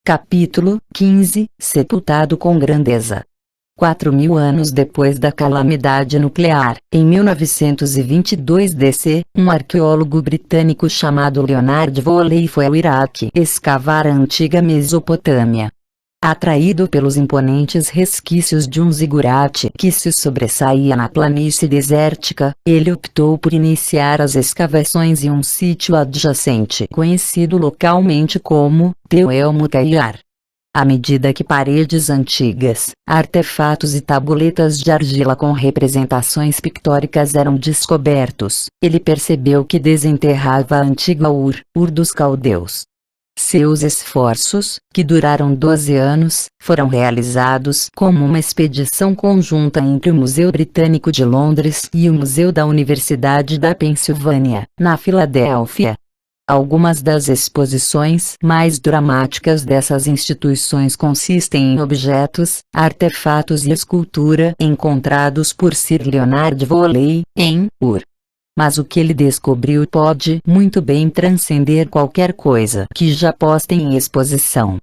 Capítulo 15 Sepultado com grandeza. 4.000 anos depois da calamidade nuclear, em 1922 DC, um arqueólogo britânico chamado Leonard Foley foi ao Iraque escavar a antiga Mesopotâmia. Atraído pelos imponentes resquícios de um zigurate que se sobressaía na planície desértica, ele optou por iniciar as escavações em um sítio adjacente conhecido localmente como Tell el-Mukayar. À medida que paredes antigas, artefatos e tabuletas de argila com representações pictóricas eram descobertos, ele percebeu que desenterrava a antiga Ur dos caldeus. Seus esforços, que duraram 12 anos, foram realizados como uma expedição conjunta entre o Museu Britânico de Londres e o Museu da Universidade da Pensilvânia, na Filadélfia. Algumas das exposições mais dramáticas dessas instituições consistem em objetos, artefatos e escultura encontrados por Sir Leonard Foley, em Ur. Mas o que ele descobriu pode muito bem transcender qualquer coisa que já posta em exposição.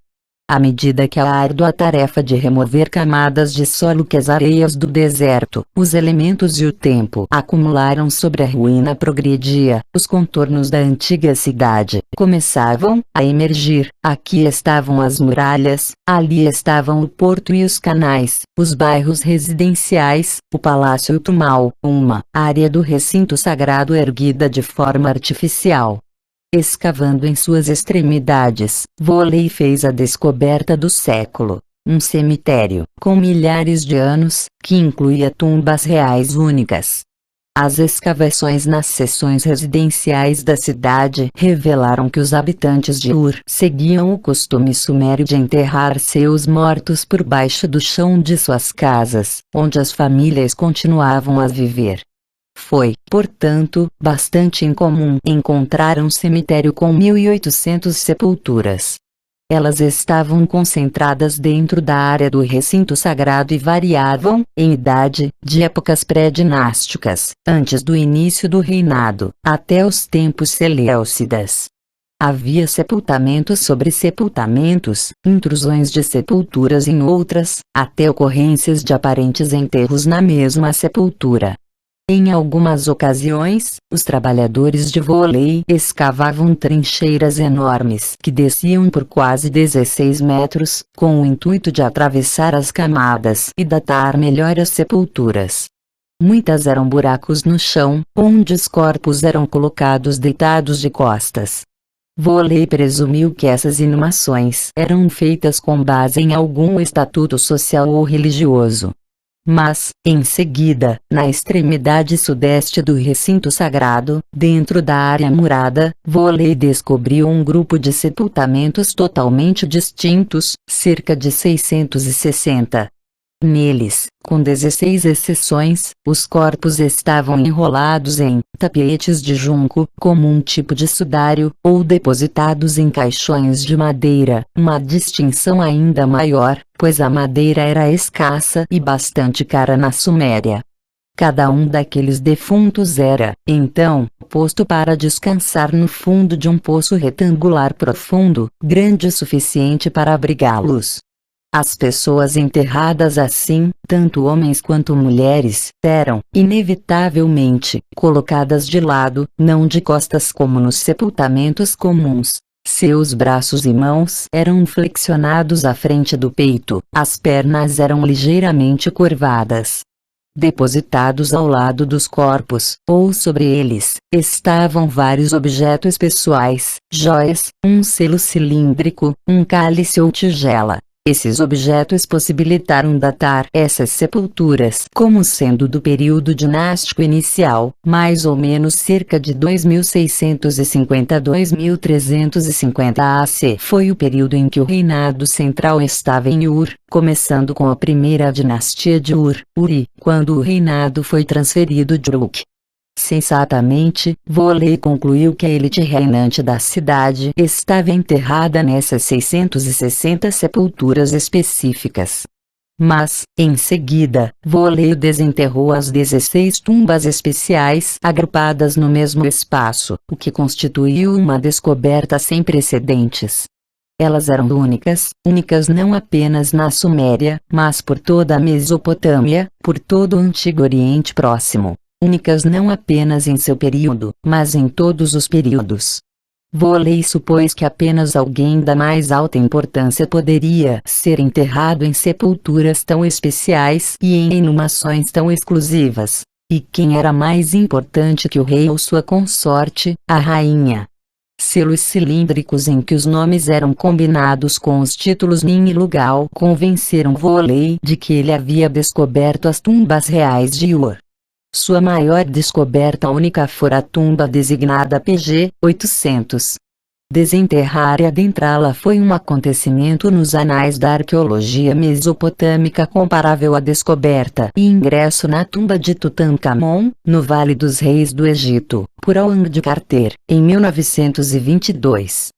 À medida que a árdua tarefa de remover camadas de solo que as areias do deserto, os elementos e o tempo acumularam sobre a ruína progredia, os contornos da antiga cidade começavam a emergir. Aqui estavam as muralhas, ali estavam o porto e os canais, os bairros residenciais, o palácio Tumal, uma área do recinto sagrado erguida de forma artificial. Escavando em suas extremidades, Foley fez a descoberta do século. Um cemitério, com milhares de anos, que incluía tumbas reais únicas. As escavações nas seções residenciais da cidade revelaram que os habitantes de Ur seguiam o costume sumério de enterrar seus mortos por baixo do chão de suas casas, onde as famílias continuavam a viver. Foi, portanto, bastante incomum encontrar um cemitério com 1.800 sepulturas. Elas estavam concentradas dentro da área do recinto sagrado e variavam, em idade, de épocas pré-dinásticas, antes do início do reinado, até os tempos seleucidas. Havia sepultamentos sobre sepultamentos, intrusões de sepulturas em outras, até ocorrências de aparentes enterros na mesma sepultura. Em algumas ocasiões, os trabalhadores de Foley escavavam trincheiras enormes que desciam por quase 16 metros, com o intuito de atravessar as camadas e datar melhor as sepulturas. Muitas eram buracos no chão, onde os corpos eram colocados deitados de costas. Foley presumiu que essas inumações eram feitas com base em algum estatuto social ou religioso. Mas, em seguida, na extremidade sudeste do recinto sagrado, dentro da área murada, Foley descobriu um grupo de sepultamentos totalmente distintos, cerca de 660. Neles, com 16 exceções, os corpos estavam enrolados em tapetes de junco, como um tipo de sudário, ou depositados em caixões de madeira, uma distinção ainda maior, pois a madeira era escassa e bastante cara na Suméria. Cada um daqueles defuntos era, então, posto para descansar no fundo de um poço retangular profundo, grande o suficiente para abrigá-los. As pessoas enterradas assim, tanto homens quanto mulheres, eram, inevitavelmente, colocadas de lado, não de costas como nos sepultamentos comuns. Seus braços e mãos eram flexionados à frente do peito, as pernas eram ligeiramente curvadas. Depositados ao lado dos corpos, ou sobre eles, estavam vários objetos pessoais, joias, um selo cilíndrico, um cálice ou tigela. Esses objetos possibilitaram datar essas sepulturas como sendo do período dinástico inicial, mais ou menos cerca de 2650 a 2350 AC. Foi o período em que o reinado central estava em Ur, começando com a primeira dinastia de Uri, quando o reinado foi transferido de Uruk. Sensatamente, Foley concluiu que a elite reinante da cidade estava enterrada nessas 660 sepulturas específicas. Mas, em seguida, Foley desenterrou as 16 tumbas especiais agrupadas no mesmo espaço, o que constituiu uma descoberta sem precedentes. Elas eram únicas não apenas na Suméria, mas por toda a Mesopotâmia, por todo o Antigo Oriente Próximo. Únicas não apenas em seu período, mas em todos os períodos. Voley supôs que apenas alguém da mais alta importância poderia ser enterrado em sepulturas tão especiais e em inumações tão exclusivas. E quem era mais importante que o rei ou sua consorte, a rainha? Selos cilíndricos em que os nomes eram combinados com os títulos Nin e Lugal convenceram Voley de que ele havia descoberto as tumbas reais de Ur. Sua maior descoberta única fora a tumba designada PG 800. Desenterrar e adentrá-la foi um acontecimento nos anais da arqueologia mesopotâmica comparável à descoberta e ingresso na tumba de Tutankhamon, no Vale dos Reis do Egito, por Howard Carter, em 1922.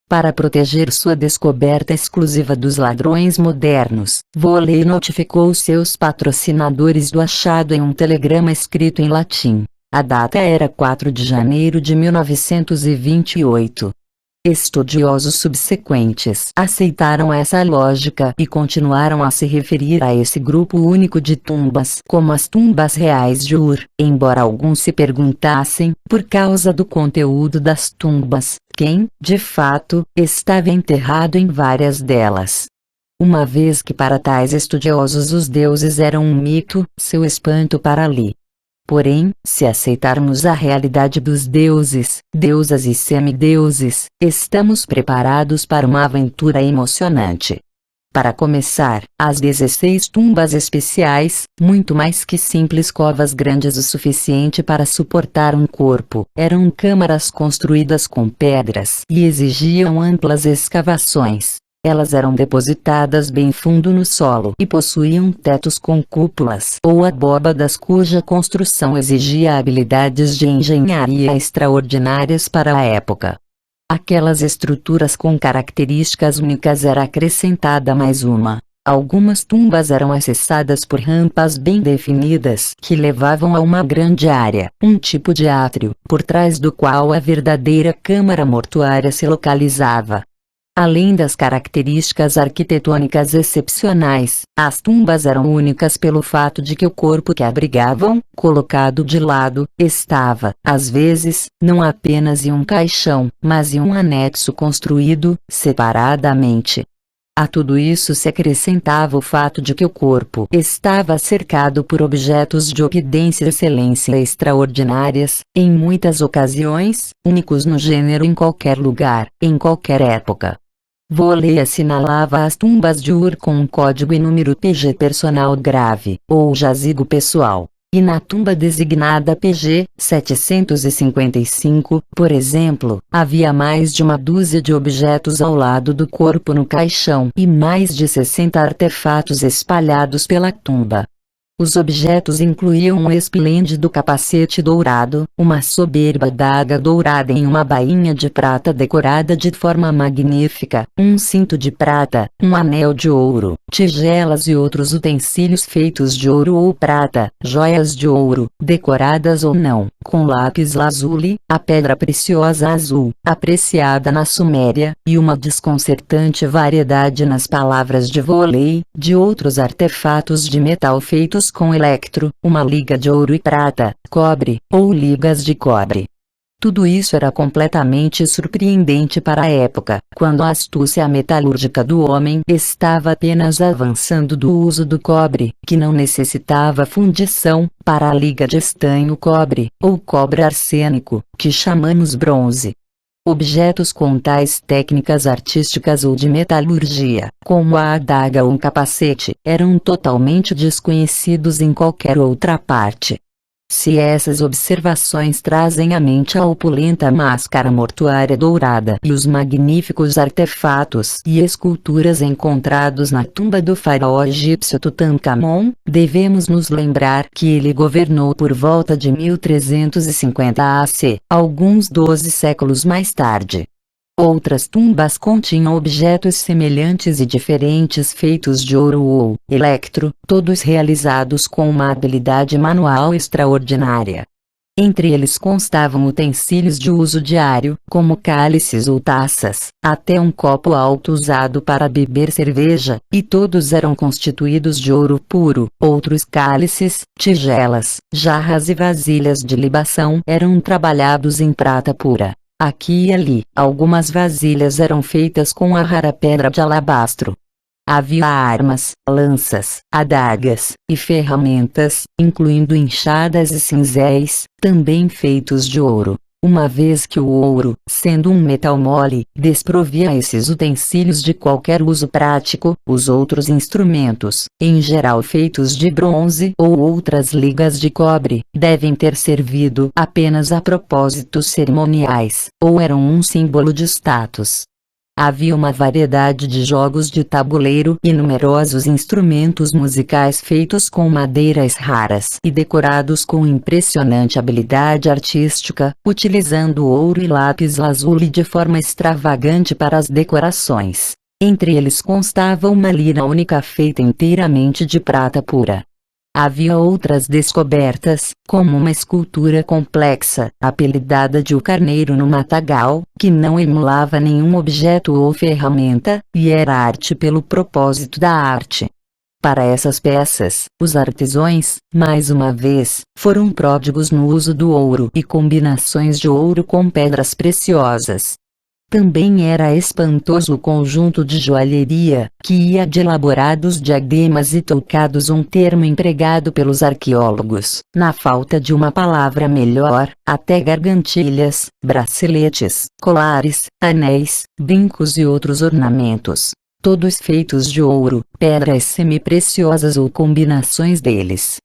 Para proteger sua descoberta exclusiva dos ladrões modernos, Voley notificou seus patrocinadores do achado em um telegrama escrito em latim. A data era 4 de janeiro de 1928. Estudiosos subsequentes aceitaram essa lógica e continuaram a se referir a esse grupo único de tumbas como as tumbas reais de Ur, embora alguns se perguntassem, por causa do conteúdo das tumbas, quem, de fato, estava enterrado em várias delas. Uma vez que para tais estudiosos os deuses eram um mito, seu espanto para ali. Porém, se aceitarmos a realidade dos deuses, deusas e semideuses, estamos preparados para uma aventura emocionante. Para começar, as 16 tumbas especiais, muito mais que simples covas grandes o suficiente para suportar um corpo, eram câmaras construídas com pedras e exigiam amplas escavações. Elas eram depositadas bem fundo no solo e possuíam tetos com cúpulas ou abóbadas cuja construção exigia habilidades de engenharia extraordinárias para a época. Aquelas estruturas com características únicas era acrescentada mais uma. Algumas tumbas eram acessadas por rampas bem definidas que levavam a uma grande área, um tipo de átrio, por trás do qual a verdadeira câmara mortuária se localizava. Além das características arquitetônicas excepcionais, as tumbas eram únicas pelo fato de que o corpo que abrigavam, colocado de lado, estava, às vezes, não apenas em um caixão, mas em um anexo construído, separadamente. A tudo isso se acrescentava o fato de que o corpo estava cercado por objetos de opulência e excelência extraordinárias, em muitas ocasiões, únicos no gênero em qualquer lugar, em qualquer época. Voley assinalava as tumbas de Ur com um código e número PG personal grave, ou jazigo pessoal. E na tumba designada PG 755, por exemplo, havia mais de uma dúzia de objetos ao lado do corpo no caixão e mais de 60 artefatos espalhados pela tumba. Os objetos incluíam um esplêndido capacete dourado, uma soberba adaga dourada em uma bainha de prata decorada de forma magnífica, um cinto de prata, um anel de ouro, tigelas e outros utensílios feitos de ouro ou prata, joias de ouro, decoradas ou não, com lápis lazuli, a pedra preciosa azul, apreciada na Suméria, e uma desconcertante variedade nas palavras de Voley, de outros artefatos de metal feitos com electro, uma liga de ouro e prata, cobre, ou ligas de cobre. Tudo isso era completamente surpreendente para a época, quando a astúcia metalúrgica do homem estava apenas avançando do uso do cobre, que não necessitava fundição, para a liga de estanho-cobre, ou cobre arsênico, que chamamos bronze. Objetos com tais técnicas artísticas ou de metalurgia, como a adaga ou um capacete, eram totalmente desconhecidos em qualquer outra parte. Se essas observações trazem à mente a opulenta máscara mortuária dourada e os magníficos artefatos e esculturas encontrados na tumba do faraó egípcio Tutankhamon, devemos nos lembrar que ele governou por volta de 1350 AC, alguns 12 séculos mais tarde. Outras tumbas continham objetos semelhantes e diferentes feitos de ouro ou electro, todos realizados com uma habilidade manual extraordinária. Entre eles constavam utensílios de uso diário, como cálices ou taças, até um copo alto usado para beber cerveja, e todos eram constituídos de ouro puro. Outros cálices, tigelas, jarras e vasilhas de libação eram trabalhados em prata pura. Aqui e ali, algumas vasilhas eram feitas com a rara pedra de alabastro. Havia armas, lanças, adagas e ferramentas, incluindo enxadas e cinzéis, também feitos de ouro. Uma vez que o ouro, sendo um metal mole, desprovia esses utensílios de qualquer uso prático, os outros instrumentos, em geral feitos de bronze ou outras ligas de cobre, devem ter servido apenas a propósitos cerimoniais, ou eram um símbolo de status. Havia uma variedade de jogos de tabuleiro e numerosos instrumentos musicais feitos com madeiras raras e decorados com impressionante habilidade artística, utilizando ouro e lápis-lazuli de forma extravagante para as decorações. Entre eles constava uma lira única feita inteiramente de prata pura. Havia outras descobertas, como uma escultura complexa, apelidada de O Carneiro no Matagal, que não emulava nenhum objeto ou ferramenta, e era arte pelo propósito da arte. Para essas peças, os artesãos, mais uma vez, foram pródigos no uso do ouro e combinações de ouro com pedras preciosas. Também era espantoso o conjunto de joalheria, que ia de elaborados diademas e toucados, um termo empregado pelos arqueólogos, na falta de uma palavra melhor, até gargantilhas, braceletes, colares, anéis, brincos e outros ornamentos. Todos feitos de ouro, pedras semi-preciosas ou combinações deles.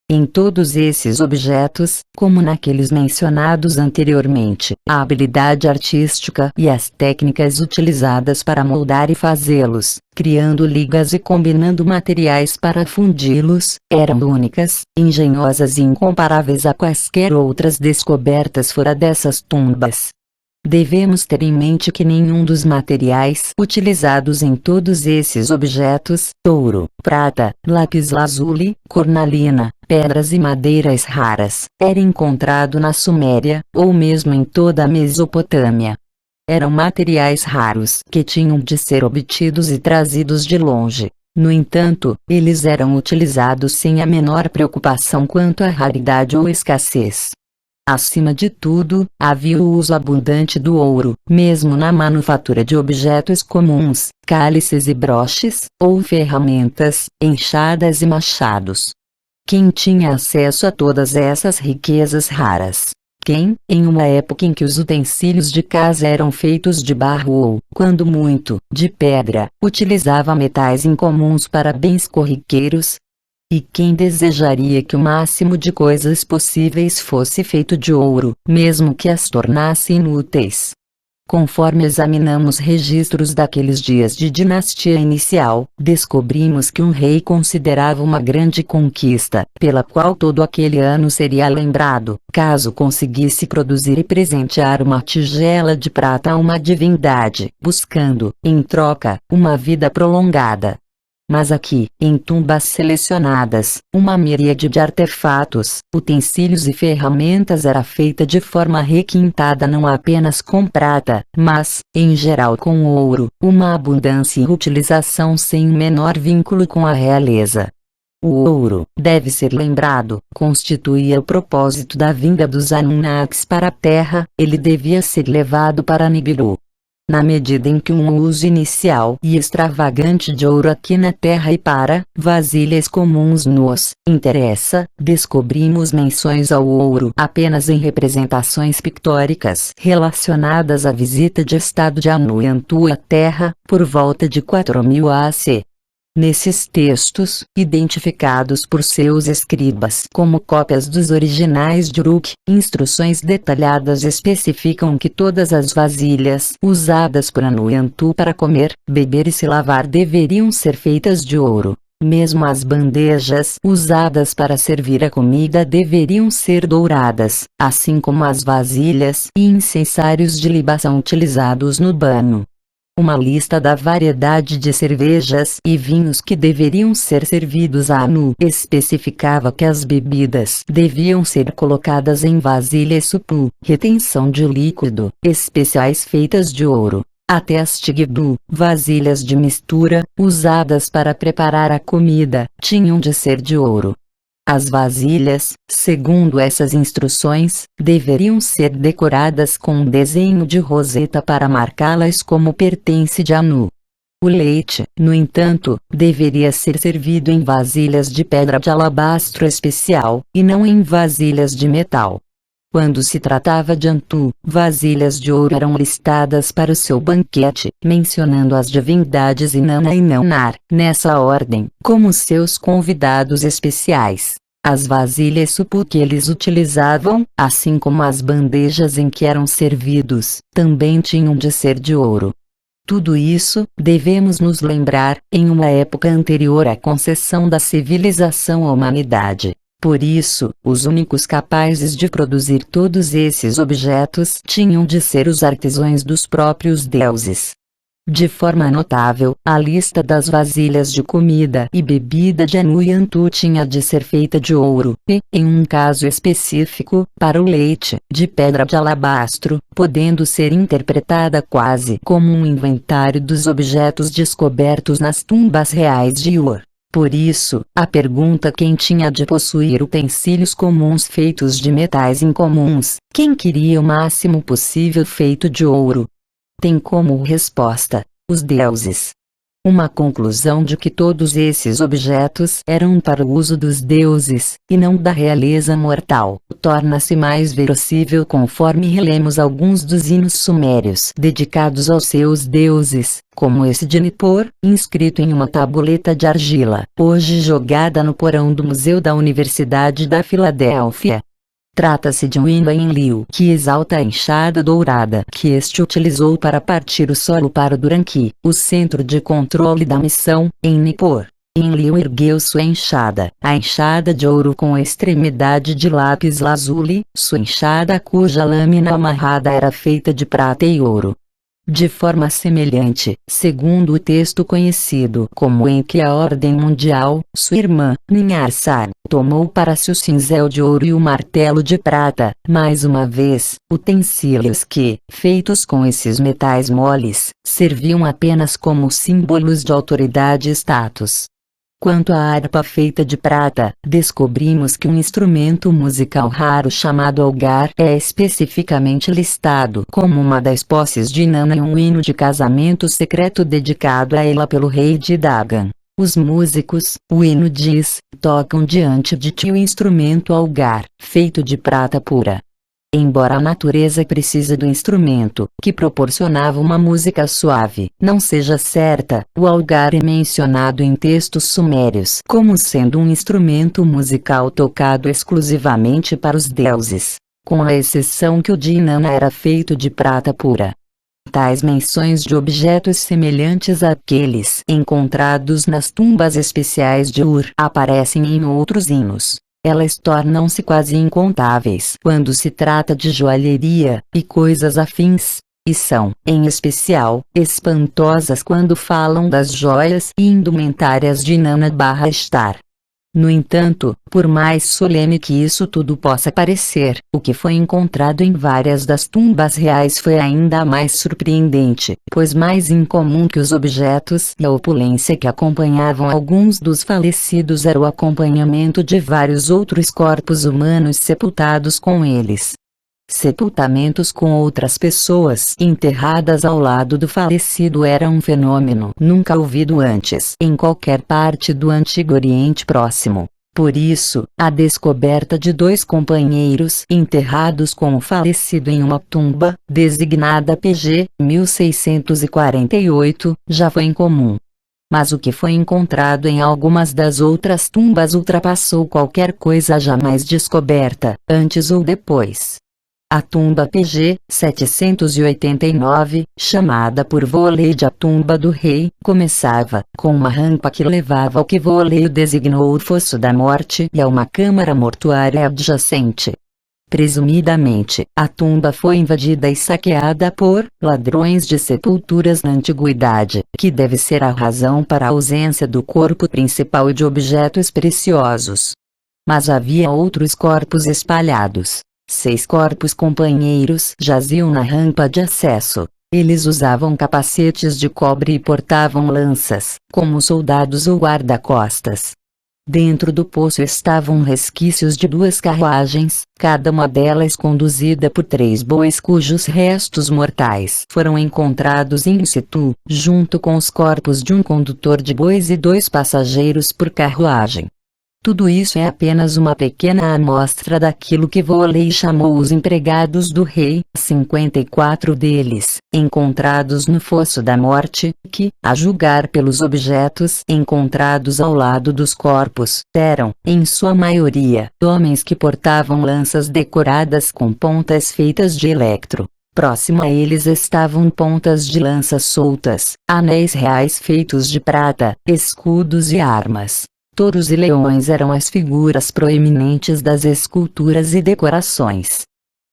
Em todos esses objetos, como naqueles mencionados anteriormente, a habilidade artística e as técnicas utilizadas para moldar e fazê-los, criando ligas e combinando materiais para fundi-los, eram únicas, engenhosas e incomparáveis a quaisquer outras descobertas fora dessas tumbas. Devemos ter em mente que nenhum dos materiais utilizados em todos esses objetos, ouro, prata, lápis-lazuli, cornalina, pedras e madeiras raras, era encontrado na Suméria, ou mesmo em toda a Mesopotâmia. Eram materiais raros que tinham de ser obtidos e trazidos de longe. No entanto, eles eram utilizados sem a menor preocupação quanto à raridade ou escassez. Acima de tudo, havia o uso abundante do ouro, mesmo na manufatura de objetos comuns, cálices e broches, ou ferramentas, enxadas e machados. Quem tinha acesso a todas essas riquezas raras? Quem, em uma época em que os utensílios de casa eram feitos de barro ou, quando muito, de pedra, utilizava metais incomuns para bens corriqueiros? E quem desejaria que o máximo de coisas possíveis fosse feito de ouro, mesmo que as tornasse inúteis? Conforme examinamos registros daqueles dias de dinastia inicial, descobrimos que um rei considerava uma grande conquista, pela qual todo aquele ano seria lembrado, caso conseguisse produzir e presentear uma tigela de prata a uma divindade, buscando, em troca, uma vida prolongada. Mas aqui, em tumbas selecionadas, uma miríade de artefatos, utensílios e ferramentas era feita de forma requintada não apenas com prata, mas, em geral com ouro, uma abundância e utilização sem o menor vínculo com a realeza. O ouro, deve ser lembrado, constituía o propósito da vinda dos Anunnakis para a Terra, ele devia ser levado para Nibiru. Na medida em que um uso inicial e extravagante de ouro aqui na Terra e para vasilhas comuns nos interessa, descobrimos menções ao ouro apenas em representações pictóricas relacionadas à visita de estado de Anu-Yantu à Terra, por volta de 4000 AC. Nesses textos, identificados por seus escribas como cópias dos originais de Uruk, instruções detalhadas especificam que todas as vasilhas usadas por Anu-Yantu para comer, beber e se lavar deveriam ser feitas de ouro. Mesmo as bandejas usadas para servir a comida deveriam ser douradas, assim como as vasilhas e incensários de libação utilizados no banho. Uma lista da variedade de cervejas e vinhos que deveriam ser servidos a Anu especificava que as bebidas deviam ser colocadas em vasilhas supu, retenção de líquido, especiais feitas de ouro. Até as tigbu, vasilhas de mistura, usadas para preparar a comida, tinham de ser de ouro. As vasilhas, segundo essas instruções, deveriam ser decoradas com um desenho de roseta para marcá-las como pertence de Anu. O leite, no entanto, deveria ser servido em vasilhas de pedra de alabastro especial, e não em vasilhas de metal. Quando se tratava de Antu, vasilhas de ouro eram listadas para o seu banquete, mencionando as divindades Inanna e Nanar, nessa ordem, como seus convidados especiais. As vasilhas supu que eles utilizavam, assim como as bandejas em que eram servidos, também tinham de ser de ouro. Tudo isso, devemos nos lembrar, em uma época anterior à concessão da civilização à humanidade. Por isso, os únicos capazes de produzir todos esses objetos tinham de ser os artesãos dos próprios deuses. De forma notável, a lista das vasilhas de comida e bebida de Anu e Antu tinha de ser feita de ouro, e, em um caso específico, para o leite, de pedra de alabastro, podendo ser interpretada quase como um inventário dos objetos descobertos nas tumbas reais de Ur. Por isso, a pergunta quem tinha de possuir utensílios comuns feitos de metais incomuns, quem queria o máximo possível feito de ouro, tem como resposta, os deuses. Uma conclusão de que todos esses objetos eram para o uso dos deuses, e não da realeza mortal, torna-se mais verossímil conforme relemos alguns dos hinos sumérios dedicados aos seus deuses, como esse de Nippur, inscrito em uma tabuleta de argila, hoje jogada no porão do Museu da Universidade da Filadélfia. Trata-se de um hino em Enlil que exalta a enxada dourada que este utilizou para partir o solo para o Duranqui, o centro de controle da missão, em Nippur. Enlil ergueu sua enxada, a enxada de ouro com extremidade de lápis lazuli, sua enxada cuja lâmina amarrada era feita de prata e ouro. De forma semelhante, segundo o texto conhecido como Enki a Ordem Mundial, sua irmã, Ninharsar, tomou para si o cinzel de ouro e o martelo de prata, mais uma vez, utensílios que, feitos com esses metais moles, serviam apenas como símbolos de autoridade e status. Quanto à harpa feita de prata, descobrimos que um instrumento musical raro chamado algar é especificamente listado como uma das posses de Inanna em um hino de casamento secreto dedicado a ela pelo rei de Dagan. Os músicos, o hino diz, tocam diante de ti o instrumento algar, feito de prata pura. Embora a natureza precisa do instrumento, que proporcionava uma música suave, não seja certa, o algar é mencionado em textos sumérios como sendo um instrumento musical tocado exclusivamente para os deuses, com a exceção que o de Inanna era feito de prata pura. Tais menções de objetos semelhantes àqueles encontrados nas tumbas especiais de Ur aparecem em outros hinos. Elas tornam-se quase incontáveis quando se trata de joalheria e coisas afins, e são, em especial, espantosas quando falam das joias e indumentárias de Inanna/Ishtar. No entanto, por mais solene que isso tudo possa parecer, o que foi encontrado em várias das tumbas reais foi ainda mais surpreendente, pois mais incomum que os objetos e a opulência que acompanhavam alguns dos falecidos era o acompanhamento de vários outros corpos humanos sepultados com eles. Sepultamentos com outras pessoas enterradas ao lado do falecido era um fenômeno nunca ouvido antes em qualquer parte do Antigo Oriente Próximo. Por isso, a descoberta de dois companheiros enterrados com o falecido em uma tumba, designada PG 1648, já foi incomum. Mas o que foi encontrado em algumas das outras tumbas ultrapassou qualquer coisa jamais descoberta, antes ou depois. A tumba PG 789, chamada por Voley de a tumba do rei, começava com uma rampa que levava ao que Voley designou o Fosso da Morte e a uma câmara mortuária adjacente. Presumidamente, a tumba foi invadida e saqueada por ladrões de sepulturas na antiguidade, que deve ser a razão para a ausência do corpo principal e de objetos preciosos. Mas havia outros corpos espalhados. 6 corpos companheiros jaziam na rampa de acesso. Eles usavam capacetes de cobre e portavam lanças, como soldados ou guarda-costas. Dentro do poço estavam resquícios de 2 carruagens, cada uma delas conduzida por 3 bois cujos restos mortais foram encontrados in situ, junto com os corpos de um condutor de bois e 2 passageiros por carruagem. Tudo isso é apenas uma pequena amostra daquilo que Voley chamou os empregados do rei, 54 deles, encontrados no Fosso da Morte, que, a julgar pelos objetos encontrados ao lado dos corpos, eram, em sua maioria, homens que portavam lanças decoradas com pontas feitas de electro. Próximo a eles estavam pontas de lança soltas, anéis reais feitos de prata, escudos e armas. Touros e leões eram as figuras proeminentes das esculturas e decorações.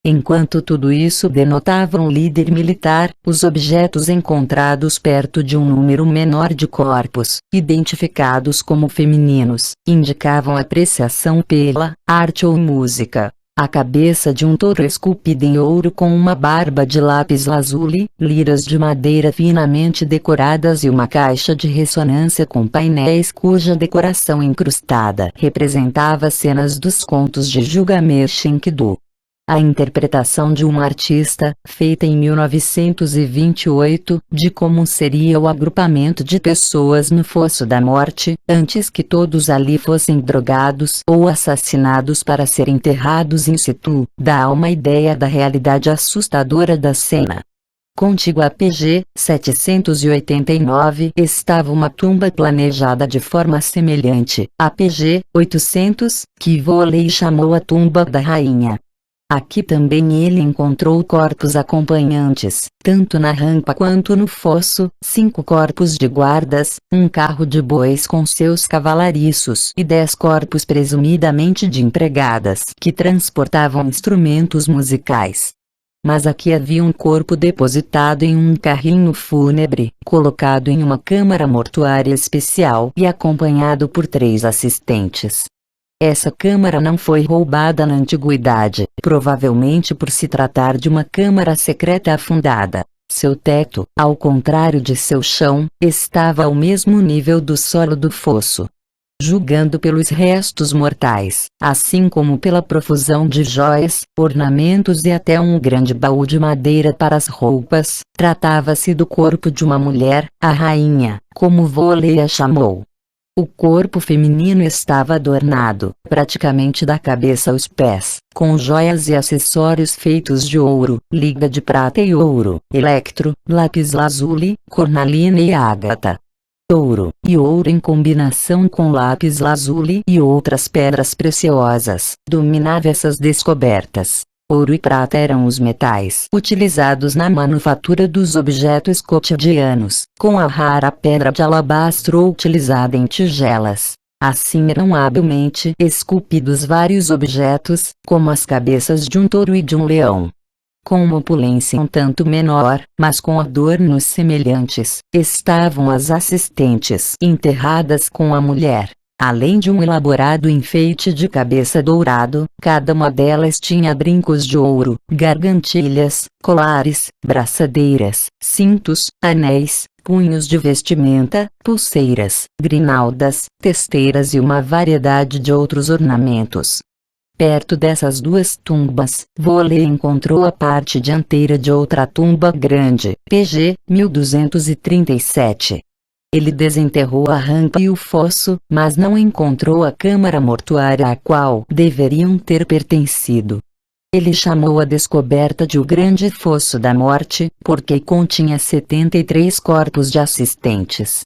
Enquanto tudo isso denotava um líder militar, os objetos encontrados perto de um número menor de corpos, identificados como femininos, indicavam apreciação pela arte ou música. A cabeça de um touro esculpida em ouro com uma barba de lápis lazuli, liras de madeira finamente decoradas e uma caixa de ressonância com painéis cuja decoração incrustada representava cenas dos contos de Gilgamesh Enkidu. A interpretação de um artista, feita em 1928, de como seria o agrupamento de pessoas no Fosso da Morte, antes que todos ali fossem drogados ou assassinados para serem enterrados in situ, dá uma ideia da realidade assustadora da cena. Contíguo a PG 789 estava uma tumba planejada de forma semelhante à PG 800, que Voley chamou a tumba da rainha. Aqui também ele encontrou corpos acompanhantes, tanto na rampa quanto no fosso, 5 corpos de guardas, um carro de bois com seus cavalariços e 10 corpos presumidamente de empregadas que transportavam instrumentos musicais. Mas aqui havia um corpo depositado em um carrinho fúnebre, colocado em uma câmara mortuária especial e acompanhado por 3 assistentes. Essa câmara não foi roubada na antiguidade, provavelmente por se tratar de uma câmara secreta afundada. Seu teto, ao contrário de seu chão, estava ao mesmo nível do solo do fosso. Julgando pelos restos mortais, assim como pela profusão de joias, ornamentos e até um grande baú de madeira para as roupas, tratava-se do corpo de uma mulher, a rainha, como Voley a chamou. O corpo feminino estava adornado, praticamente da cabeça aos pés, com joias e acessórios feitos de ouro, liga de prata e ouro, electro, lápis lazuli, cornalina e ágata. Ouro e ouro em combinação com lápis lazuli e outras pedras preciosas, dominava essas descobertas. Ouro e prata eram os metais utilizados na manufatura dos objetos cotidianos, com a rara pedra de alabastro utilizada em tigelas. Assim eram habilmente esculpidos vários objetos, como as cabeças de um touro e de um leão. Com uma opulência um tanto menor, mas com adornos semelhantes, estavam as assistentes enterradas com a mulher. Além de um elaborado enfeite de cabeça dourado, cada uma delas tinha brincos de ouro, gargantilhas, colares, braçadeiras, cintos, anéis, punhos de vestimenta, pulseiras, grinaldas, testeiras e uma variedade de outros ornamentos. Perto dessas 2 tumbas, Voley encontrou a parte dianteira de outra tumba grande, PG 1237. Ele desenterrou a rampa e o fosso, mas não encontrou a câmara mortuária a qual deveriam ter pertencido. Ele chamou a descoberta de o Grande Fosso da Morte, porque continha 73 corpos de assistentes.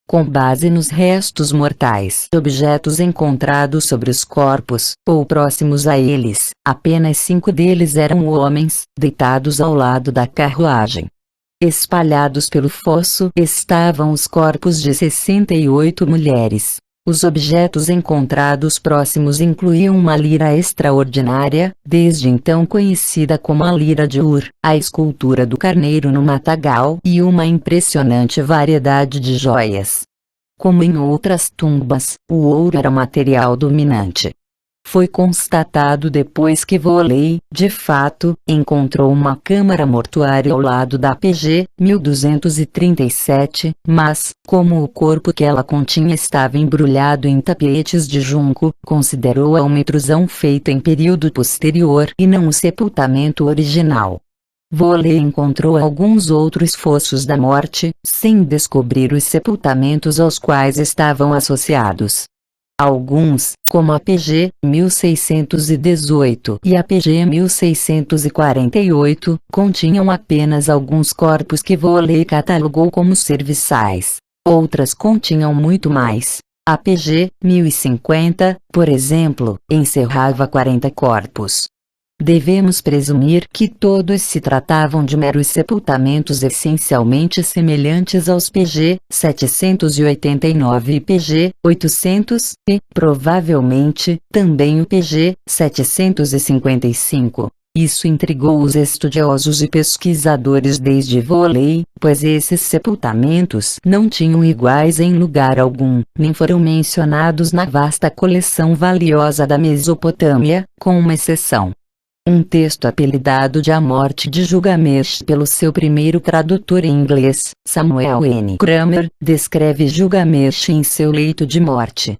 Com base nos restos mortais e objetos encontrados sobre os corpos, ou próximos a eles, apenas 5 deles eram homens, deitados ao lado da carruagem. Espalhados pelo fosso estavam os corpos de 68 mulheres. Os objetos encontrados próximos incluíam uma lira extraordinária, desde então conhecida como a Lira de Ur, a escultura do carneiro no matagal e uma impressionante variedade de joias. Como em outras tumbas, o ouro era o material dominante. Foi constatado depois que Voley, de fato, encontrou uma câmara mortuária ao lado da PG 1237, mas, como o corpo que ela continha estava embrulhado em tapetes de junco, considerou-a uma intrusão feita em período posterior e não o sepultamento original. Voley encontrou alguns outros fossos da morte, sem descobrir os sepultamentos aos quais estavam associados. Alguns, como a PG 1618 e a PG 1648, continham apenas alguns corpos que Voley catalogou como serviçais. Outras continham muito mais. A PG 1050, por exemplo, encerrava 40 corpos. Devemos presumir que todos se tratavam de meros sepultamentos essencialmente semelhantes aos PG 789 e PG 800, e, provavelmente, também o PG 755. Isso intrigou os estudiosos e pesquisadores desde Voley, pois esses sepultamentos não tinham iguais em lugar algum, nem foram mencionados na vasta coleção valiosa da Mesopotâmia, com uma exceção. Um texto apelidado de A Morte de Gilgamesh pelo seu primeiro tradutor em inglês, Samuel N. Kramer, descreve Gilgamesh em seu leito de morte.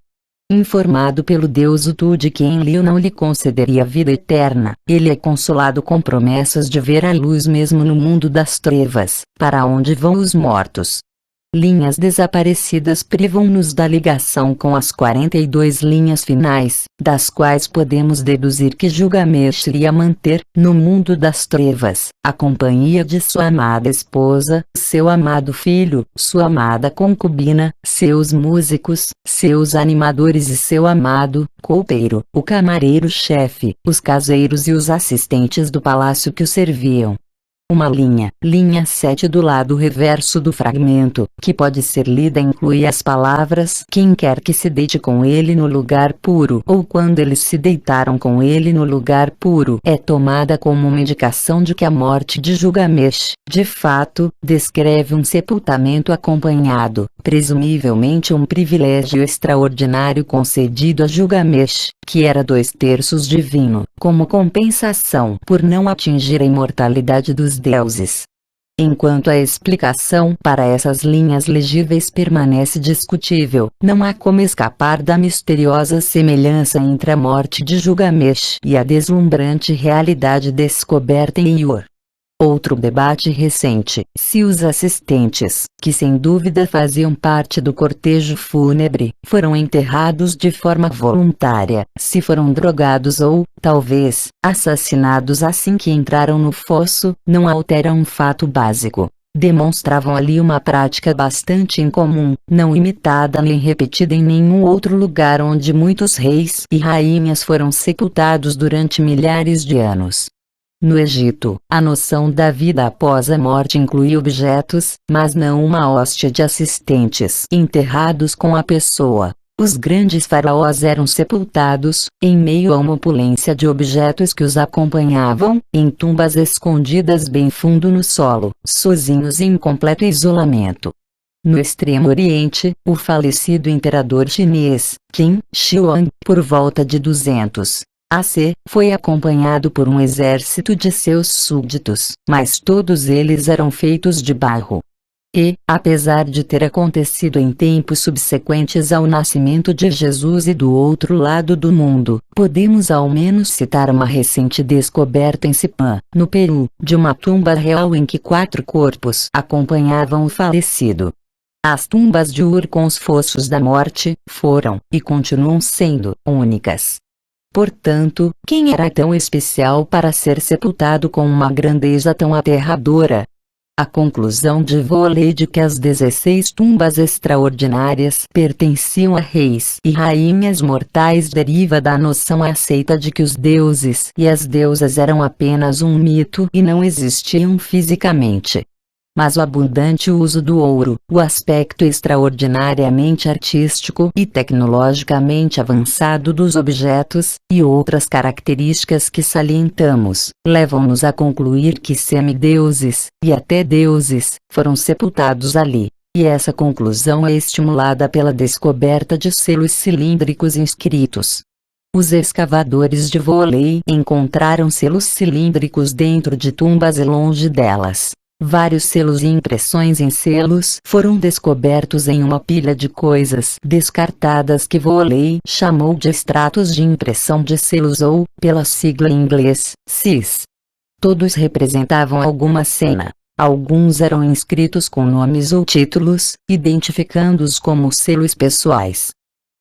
Informado pelo deus Utu de que Enlil não lhe concederia vida eterna, ele é consolado com promessas de ver a luz mesmo no mundo das trevas, para onde vão os mortos. Linhas desaparecidas privam-nos da ligação com as 42 linhas finais, das quais podemos deduzir que Gilgamesh iria manter, no mundo das trevas, a companhia de sua amada esposa, seu amado filho, sua amada concubina, seus músicos, seus animadores e seu amado copeiro, o camareiro-chefe, os caseiros e os assistentes do palácio que o serviam. Uma linha 7 do lado reverso do fragmento, que pode ser lida inclui as palavras quem quer que se deite com ele no lugar puro ou quando eles se deitaram com ele no lugar puro é tomada como uma indicação de que a morte de Gilgamesh, de fato, descreve um sepultamento acompanhado, presumivelmente um privilégio extraordinário concedido a Gilgamesh, que era 2/3 divino, como compensação por não atingir a imortalidade dos deuses. Enquanto a explicação para essas linhas legíveis permanece discutível, não há como escapar da misteriosa semelhança entre a morte de Gilgamesh e a deslumbrante realidade descoberta em Ur. Outro debate recente, se os assistentes, que sem dúvida faziam parte do cortejo fúnebre, foram enterrados de forma voluntária, se foram drogados ou, talvez, assassinados assim que entraram no fosso, não altera um fato básico. Demonstravam ali uma prática bastante incomum, não imitada nem repetida em nenhum outro lugar onde muitos reis e rainhas foram sepultados durante milhares de anos. No Egito, a noção da vida após a morte inclui objetos, mas não uma hóstia de assistentes enterrados com a pessoa. Os grandes faraós eram sepultados, em meio a uma opulência de objetos que os acompanhavam, em tumbas escondidas bem fundo no solo, sozinhos e em completo isolamento. No Extremo Oriente, o falecido imperador chinês, Qin Shi Huang, por volta de 200 AC, foi acompanhado por um exército de seus súditos, mas todos eles eram feitos de barro. E, apesar de ter acontecido em tempos subsequentes ao nascimento de Jesus e do outro lado do mundo, podemos ao menos citar uma recente descoberta em Sipã, no Peru, de uma tumba real em que 4 corpos acompanhavam o falecido. As tumbas de Ur com os fossos da morte foram, e continuam sendo, únicas. Portanto, quem era tão especial para ser sepultado com uma grandeza tão aterradora? A conclusão de Voley de que as 16 tumbas extraordinárias pertenciam a reis e rainhas mortais deriva da noção aceita de que os deuses e as deusas eram apenas um mito e não existiam fisicamente. Mas o abundante uso do ouro, o aspecto extraordinariamente artístico e tecnologicamente avançado dos objetos, e outras características que salientamos, levam-nos a concluir que semideuses, e até deuses, foram sepultados ali. E essa conclusão é estimulada pela descoberta de selos cilíndricos inscritos. Os escavadores de Vôlei encontraram selos cilíndricos dentro de tumbas e longe delas. Vários selos e impressões em selos foram descobertos em uma pilha de coisas descartadas que Vôlei chamou de extratos de impressão de selos ou, pela sigla em inglês, SIS. Todos representavam alguma cena. Alguns eram inscritos com nomes ou títulos, identificando-os como selos pessoais.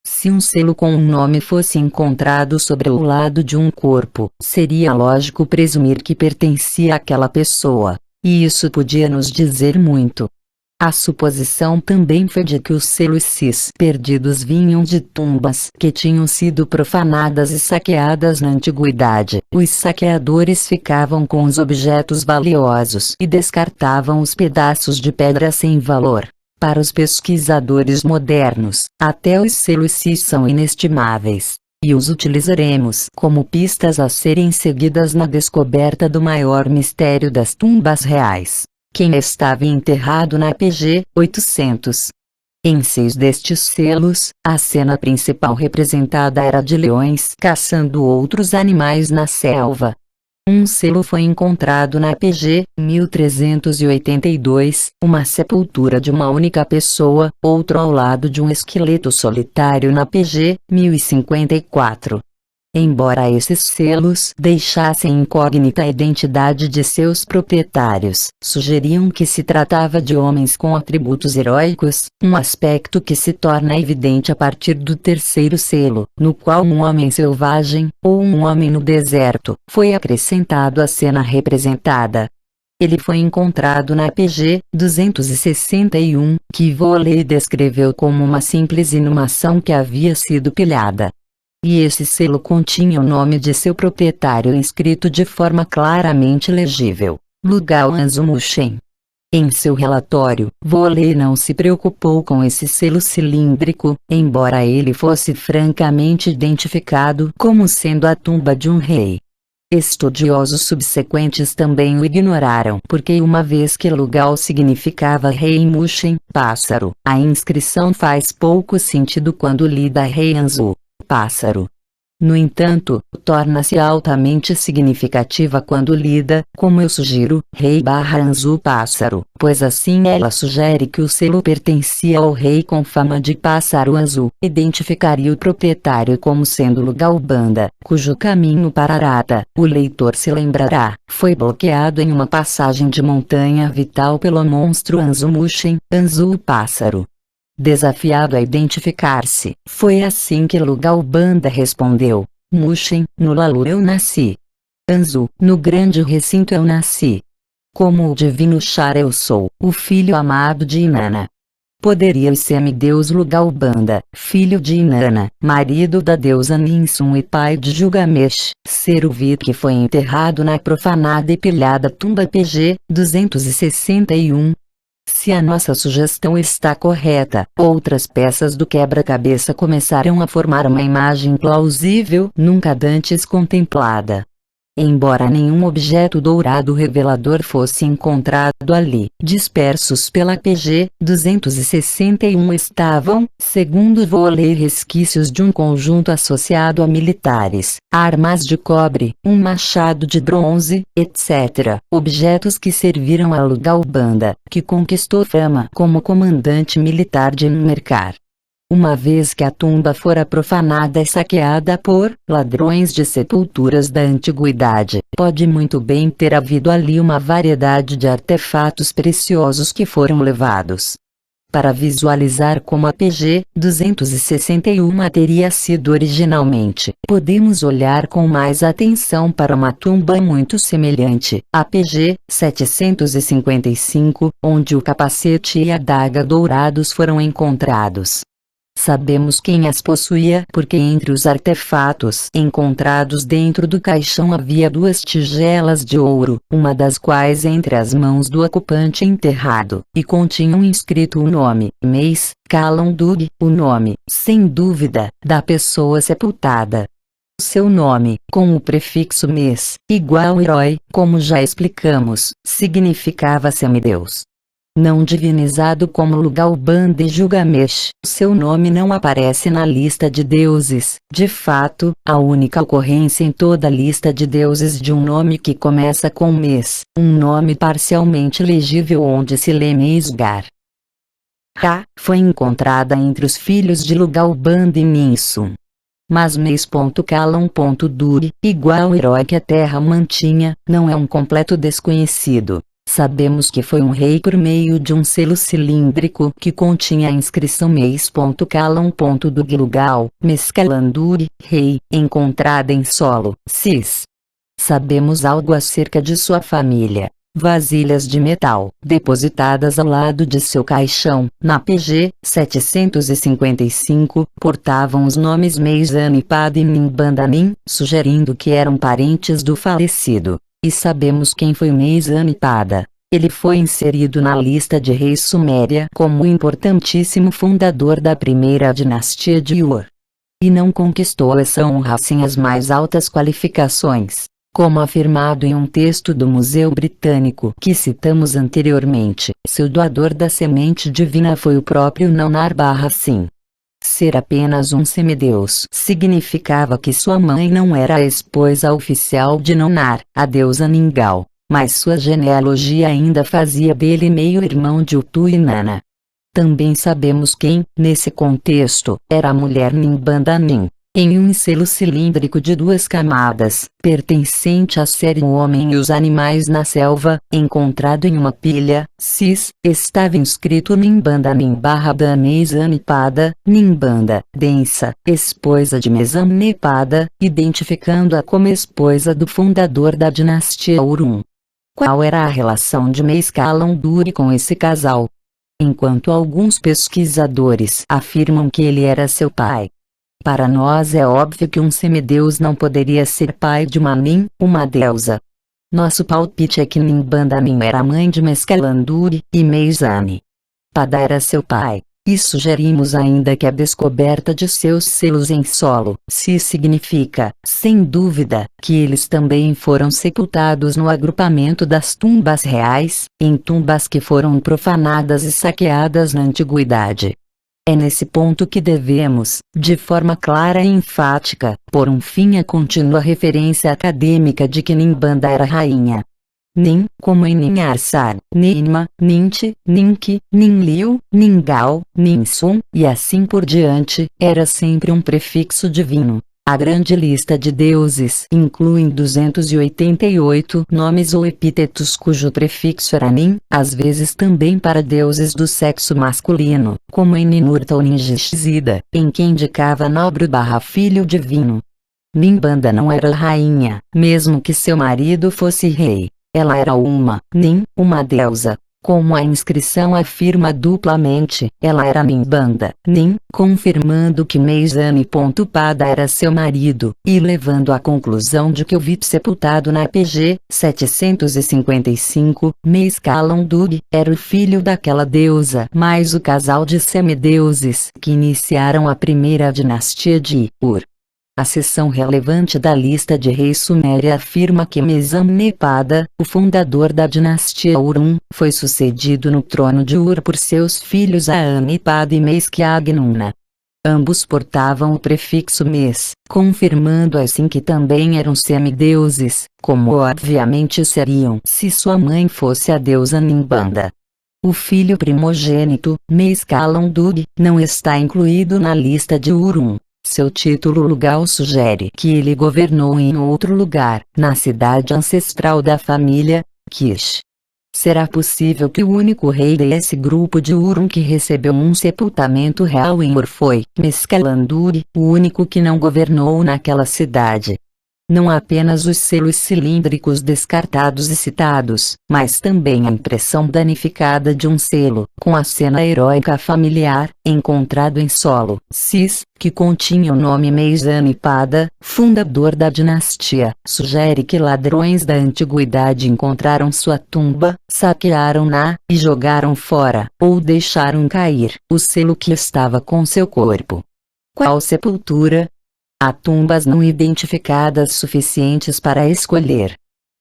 Se um selo com um nome fosse encontrado sobre o lado de um corpo, seria lógico presumir que pertencia àquela pessoa. E isso podia nos dizer muito. A suposição também foi de que os selos cis perdidos vinham de tumbas que tinham sido profanadas e saqueadas na antiguidade. Os saqueadores ficavam com os objetos valiosos e descartavam os pedaços de pedra sem valor. Para os pesquisadores modernos, até os selos cis são inestimáveis. E os utilizaremos como pistas a serem seguidas na descoberta do maior mistério das tumbas reais. Quem estava enterrado na PG 800? Em 6 destes selos, a cena principal representada era de leões caçando outros animais na selva. Um selo foi encontrado na PG 1382, uma sepultura de uma única pessoa, outro ao lado de um esqueleto solitário na PG 1054. Embora esses selos deixassem incógnita a identidade de seus proprietários, sugeriam que se tratava de homens com atributos heróicos, um aspecto que se torna evidente a partir do terceiro selo, no qual um homem selvagem, ou um homem no deserto, foi acrescentado à cena representada. Ele foi encontrado na PG 261, que Vôlei descreveu como uma simples inumação que havia sido pilhada. E esse selo continha o nome de seu proprietário inscrito de forma claramente legível: Lugal Anzumushen. Em seu relatório, Vôlei não se preocupou com esse selo cilíndrico, embora ele fosse francamente identificado como sendo a tumba de um rei. Estudiosos subsequentes também o ignoraram porque uma vez que Lugal significava rei Mushen, pássaro, a inscrição faz pouco sentido quando lida rei Anzu, pássaro. No entanto, torna-se altamente significativa quando lida, como eu sugiro, rei/Anzu pássaro, pois assim ela sugere que o selo pertencia ao rei com fama de pássaro Anzu, identificaria o proprietário como sendo Lugal Banda, cujo caminho para Arata, o leitor se lembrará, foi bloqueado em uma passagem de montanha vital pelo monstro Anzumushen, Anzu pássaro. Desafiado a identificar-se, foi assim que Lugal Banda respondeu: Mushen, no Lalu eu nasci. Anzu, no grande recinto eu nasci. Como o divino Char eu sou, o filho amado de Inanna. Poderia o semideus Lugal Banda, filho de Inanna, marido da deusa Ninsun e pai de Gilgamesh, ser o Vir que foi enterrado na profanada e pilhada tumba PG 261? Se a nossa sugestão está correta, outras peças do quebra-cabeça começaram a formar uma imagem plausível, nunca dantes contemplada. Embora nenhum objeto dourado revelador fosse encontrado ali, dispersos pela PG 261 estavam, segundo Vôlei, resquícios de um conjunto associado a militares, armas de cobre, um machado de bronze, etc. Objetos que serviram a Lugal Banda, que conquistou fama como comandante militar de Enmerkar. Uma vez que a tumba fora profanada e saqueada por ladrões de sepulturas da antiguidade, pode muito bem ter havido ali uma variedade de artefatos preciosos que foram levados. Para visualizar como a PG 261 teria sido originalmente, podemos olhar com mais atenção para uma tumba muito semelhante, a PG 755, onde o capacete e a adaga dourados foram encontrados. Sabemos quem as possuía porque entre os artefatos encontrados dentro do caixão havia 2 tigelas de ouro, uma das quais entre as mãos do ocupante enterrado, e continham inscrito o nome, Mês, Calondur, o nome, sem dúvida, da pessoa sepultada. Seu nome, com o prefixo mês, igual herói, como já explicamos, significava semideus. Não divinizado como Lugalband e Gilgamesh, seu nome não aparece na lista de deuses. De fato, a única ocorrência em toda a lista de deuses de um nome que começa com mês, um nome parcialmente legível onde se lê Meisgar. Ra foi encontrada entre os filhos de Lugalband e Ninsum. Mas Mês.Calon.Dur, igual herói que a terra mantinha, não é um completo desconhecido. Sabemos que foi um rei por meio de um selo cilíndrico que continha a inscrição Mês.Calon.Duglugal, Mescalandur, rei, encontrada em solo, Cis. Sabemos algo acerca de sua família. Vasilhas de metal, depositadas ao lado de seu caixão, na PG 755, portavam os nomes Meizanipad e Nimbandanim, sugerindo que eram parentes do falecido. E sabemos quem foi Meizanipada. Ele foi inserido na lista de reis suméria como o importantíssimo fundador da primeira dinastia de Ur. E não conquistou essa honra sem as mais altas qualificações. Como afirmado em um texto do Museu Britânico que citamos anteriormente, seu doador da semente divina foi o próprio Nanar-Sim. Ser apenas um semideus significava que sua mãe não era a esposa oficial de Nanar, a deusa Ningal, mas sua genealogia ainda fazia dele meio-irmão de Utu e Nana. Também sabemos quem, nesse contexto, era a mulher Nimbandanim. Em um selo cilíndrico de 2 camadas, pertencente à série O Homem e os Animais na Selva, encontrado em uma pilha, Cis, estava inscrito Nimbandanim/da Meizanipada, Nimbanda, densa, esposa de Mesamnepada, identificando-a como esposa do fundador da dinastia Urum. Qual era a relação de Mês-Calondur com esse casal? Enquanto alguns pesquisadores afirmam que ele era seu pai, para nós é óbvio que um semideus não poderia ser pai de uma Nin, uma deusa. Nosso palpite é que Nimbandanim era a mãe de Mescalandur, e Meizani Pada era seu pai. E sugerimos ainda que a descoberta de seus selos em solo, se significa, sem dúvida, que eles também foram sepultados no agrupamento das tumbas reais, em tumbas que foram profanadas e saqueadas na antiguidade. É nesse ponto que devemos, de forma clara e enfática, pôr um fim à contínua referência acadêmica de que Nimbanda era rainha. Nin, como em Ninharsar, Ninma, Ninti, Ninki, Ninliu, Ningal, Ninsum, e assim por diante, era sempre um prefixo divino. A grande lista de deuses inclui 288 nomes ou epítetos cujo prefixo era Nin, às vezes também para deuses do sexo masculino, como em Ninurta ou Ningishzida, em que indicava nobre/filho divino. Nimbanda não era rainha, mesmo que seu marido fosse rei. Ela era Nin, uma deusa. Como a inscrição afirma duplamente, ela era Nimbanda, Nin, confirmando que Meizani.Pada era seu marido, e levando à conclusão de que o VIP sepultado na PG 755, Mês-Calondur, era o filho daquela deusa, mais o casal de semideuses que iniciaram a primeira dinastia de Ur. A seção relevante da lista de reis suméria afirma que Mesamnepada, o fundador da dinastia Urum, foi sucedido no trono de Ur por seus filhos Anipada e Mesquiagnuna. Ambos portavam o prefixo Mês, confirmando assim que também eram semideuses, como obviamente seriam se sua mãe fosse a deusa Nimbanda. O filho primogênito, Mês-Calondur, não está incluído na lista de Urum. Seu título lugal sugere que ele governou em outro lugar, na cidade ancestral da família, Kish. Será possível que o único rei desse grupo de Urum que recebeu um sepultamento real em Ur foi Mescalandur, o único que não governou naquela cidade? Não apenas os selos cilíndricos descartados e citados, mas também a impressão danificada de um selo, com a cena heróica familiar, encontrado em solo cis, que continha o nome Meisanipada, fundador da dinastia, sugere que ladrões da antiguidade encontraram sua tumba, saquearam-na, e jogaram fora, ou deixaram cair, o selo que estava com seu corpo. Qual sepultura? Há tumbas não identificadas suficientes para escolher.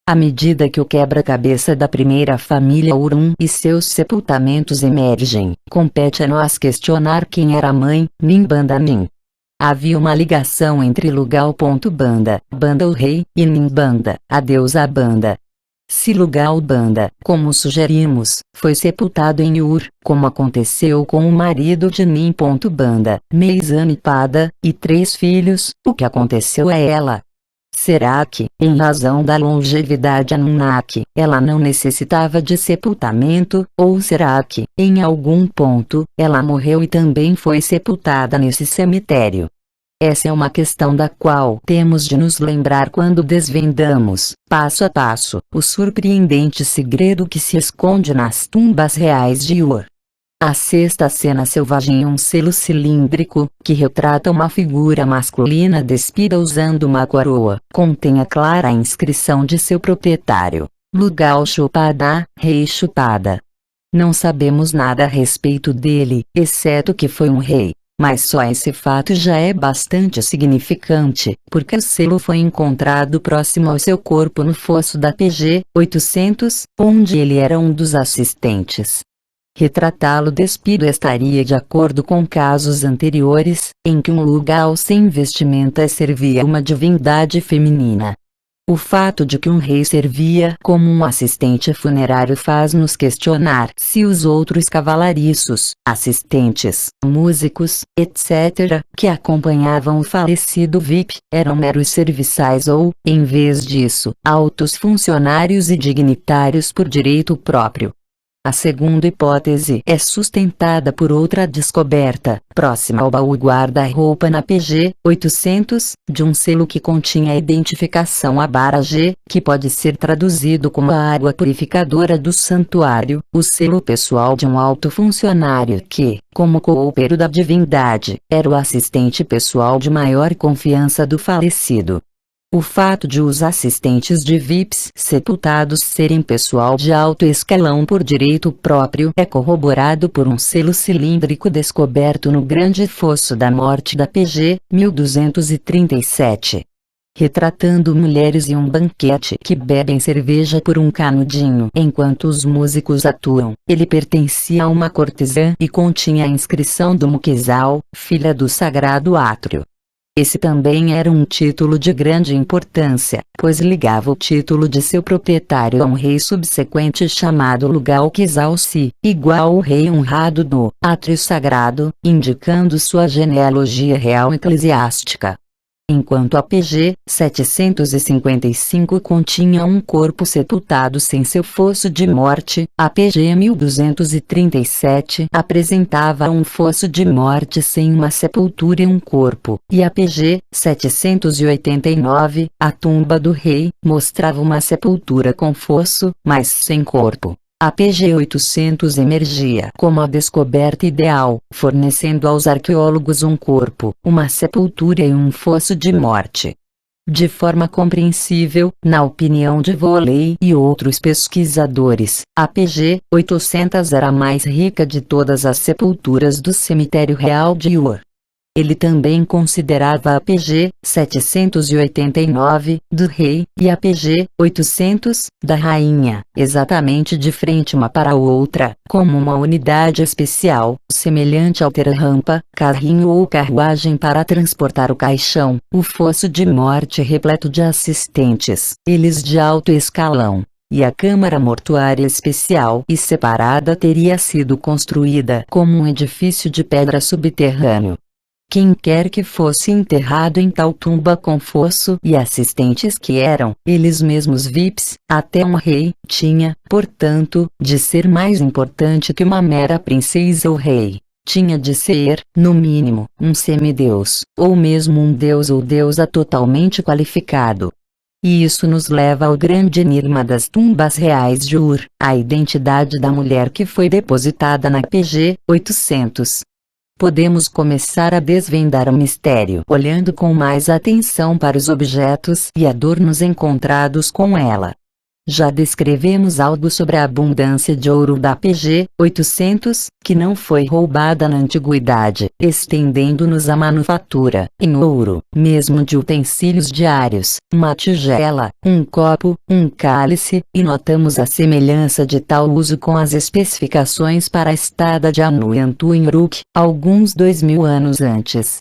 À medida que o quebra-cabeça da primeira família Urum e seus sepultamentos emergem, compete a nós questionar quem era a mãe, Nimbanda-Nin. Havia uma ligação entre Lugal.Banda, Banda o rei, e Nimbanda, a deusa Banda. Se Lugal-Banda, como sugerimos, foi sepultado em Ur, como aconteceu com o marido de Nin.Banda, Meisanipada, e 3 filhos, o que aconteceu a ela? Será que, em razão da longevidade Anunnaki, ela não necessitava de sepultamento, ou será que, em algum ponto, ela morreu e também foi sepultada nesse cemitério? Essa é uma questão da qual temos de nos lembrar quando desvendamos, passo a passo, o surpreendente segredo que se esconde nas tumbas reais de Ur. A sexta cena selvagem é um selo cilíndrico, que retrata uma figura masculina despida usando uma coroa, contém a clara inscrição de seu proprietário, Lugal Chupada, rei Chupada. Não sabemos nada a respeito dele, exceto que foi um rei. Mas só esse fato já é bastante significante, porque o selo foi encontrado próximo ao seu corpo no fosso da PG-800, onde ele era um dos assistentes. Retratá-lo despido estaria de acordo com casos anteriores, em que um lugar sem vestimenta servia uma divindade feminina. O fato de que um rei servia como um assistente funerário faz-nos questionar se os outros cavalariços, assistentes, músicos, etc., que acompanhavam o falecido VIP, eram meros serviçais ou, em vez disso, altos funcionários e dignitários por direito próprio. A segunda hipótese é sustentada por outra descoberta, próxima ao baú guarda-roupa na PG-800, de um selo que continha a identificação Abara-G, que pode ser traduzido como a água purificadora do santuário, o selo pessoal de um alto funcionário que, como coopero da divindade, era o assistente pessoal de maior confiança do falecido. O fato de os assistentes de VIPs sepultados serem pessoal de alto escalão por direito próprio é corroborado por um selo cilíndrico descoberto no Grande Fosso da Morte da PG, 1237. Retratando mulheres e um banquete que bebem cerveja por um canudinho enquanto os músicos atuam. Ele pertencia a uma cortesã e continha a inscrição do Muquizal, filha do Sagrado Átrio. Esse também era um título de grande importância, pois ligava o título de seu proprietário a um rei subsequente chamado Lugal-Kizal-Si, igual ao rei honrado do átrio sagrado, indicando sua genealogia real eclesiástica. Enquanto a PG 755 continha um corpo sepultado sem seu fosso de morte, a PG 1237 apresentava um fosso de morte sem uma sepultura e um corpo, e a PG 789, a tumba do rei, mostrava uma sepultura com fosso, mas sem corpo. A PG-800 emergia como a descoberta ideal, fornecendo aos arqueólogos um corpo, uma sepultura e um fosso de morte. De forma compreensível, na opinião de Voley e outros pesquisadores, a PG-800 era a mais rica de todas as sepulturas do cemitério real de Ur. Ele também considerava a PG 789 do rei e a PG 800 da rainha, exatamente de frente uma para a outra, como uma unidade especial, semelhante ao ter rampa, carrinho ou carruagem para transportar o caixão, o fosso de morte repleto de assistentes, eles de alto escalão. E a câmara mortuária especial e separada teria sido construída como um edifício de pedra subterrâneo. Quem quer que fosse enterrado em tal tumba com fosso e assistentes que eram, eles mesmos VIPs, até um rei, tinha, portanto, de ser mais importante que uma mera princesa ou rei. Tinha de ser, no mínimo, um semideus, ou mesmo um deus ou deusa totalmente qualificado. E isso nos leva ao grande enigma das tumbas reais de Ur, a identidade da mulher que foi depositada na PG 800. Podemos começar a desvendar o mistério olhando com mais atenção para os objetos e adornos encontrados com ela. Já descrevemos algo sobre a abundância de ouro da PG 800, que não foi roubada na antiguidade, estendendo-nos a manufatura, em ouro, mesmo de utensílios diários, uma tigela, um copo, um cálice, e notamos a semelhança de tal uso com as especificações para a estada de Anu e Antu em Uruk, alguns 2000 anos antes.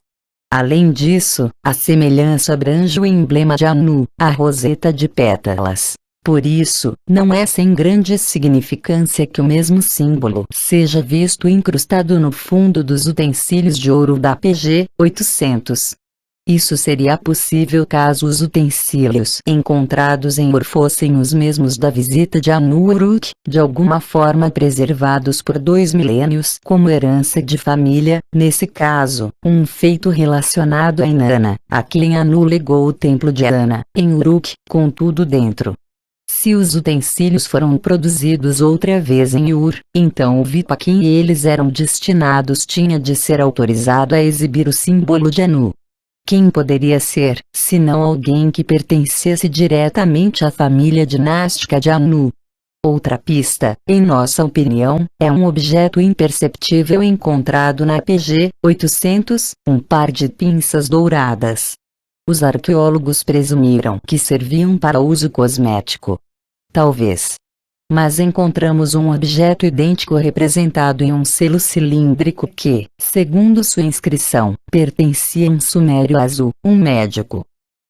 Além disso, a semelhança abrange o emblema de Anu, a roseta de pétalas. Por isso, não é sem grande significância que o mesmo símbolo seja visto incrustado no fundo dos utensílios de ouro da PG 800. Isso seria possível caso os utensílios encontrados em Ur fossem os mesmos da visita de Anu a Uruk, de alguma forma preservados por 2 milênios como herança de família, nesse caso, um feito relacionado a Inanna, a quem Anu legou o templo de Inanna, em Uruk, com tudo dentro. Se os utensílios foram produzidos outra vez em Ur, então o VIP a quem eles eram destinados tinha de ser autorizado a exibir o símbolo de Anu. Quem poderia ser, senão alguém que pertencesse diretamente à família dinástica de Anu? Outra pista, em nossa opinião, é um objeto imperceptível encontrado na PG 800, um par de pinças douradas. Os arqueólogos presumiram que serviam para uso cosmético. Talvez. Mas encontramos um objeto idêntico representado em um selo cilíndrico que, segundo sua inscrição, pertencia a um sumério azul, um médico.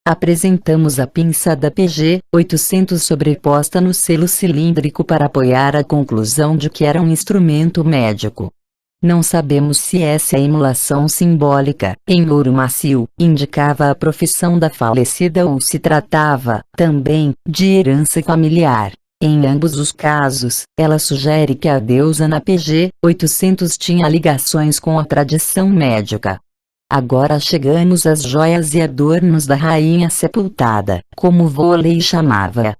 Apresentamos a pinça da PG 800 sobreposta no selo cilíndrico para apoiar a conclusão de que era um instrumento médico. Não sabemos se essa emulação simbólica, em ouro macio, indicava a profissão da falecida ou se tratava, também, de herança familiar. Em ambos os casos, ela sugere que a deusa na PG 800 tinha ligações com a tradição médica. Agora chegamos às joias e adornos da rainha sepultada, como Voley chamava.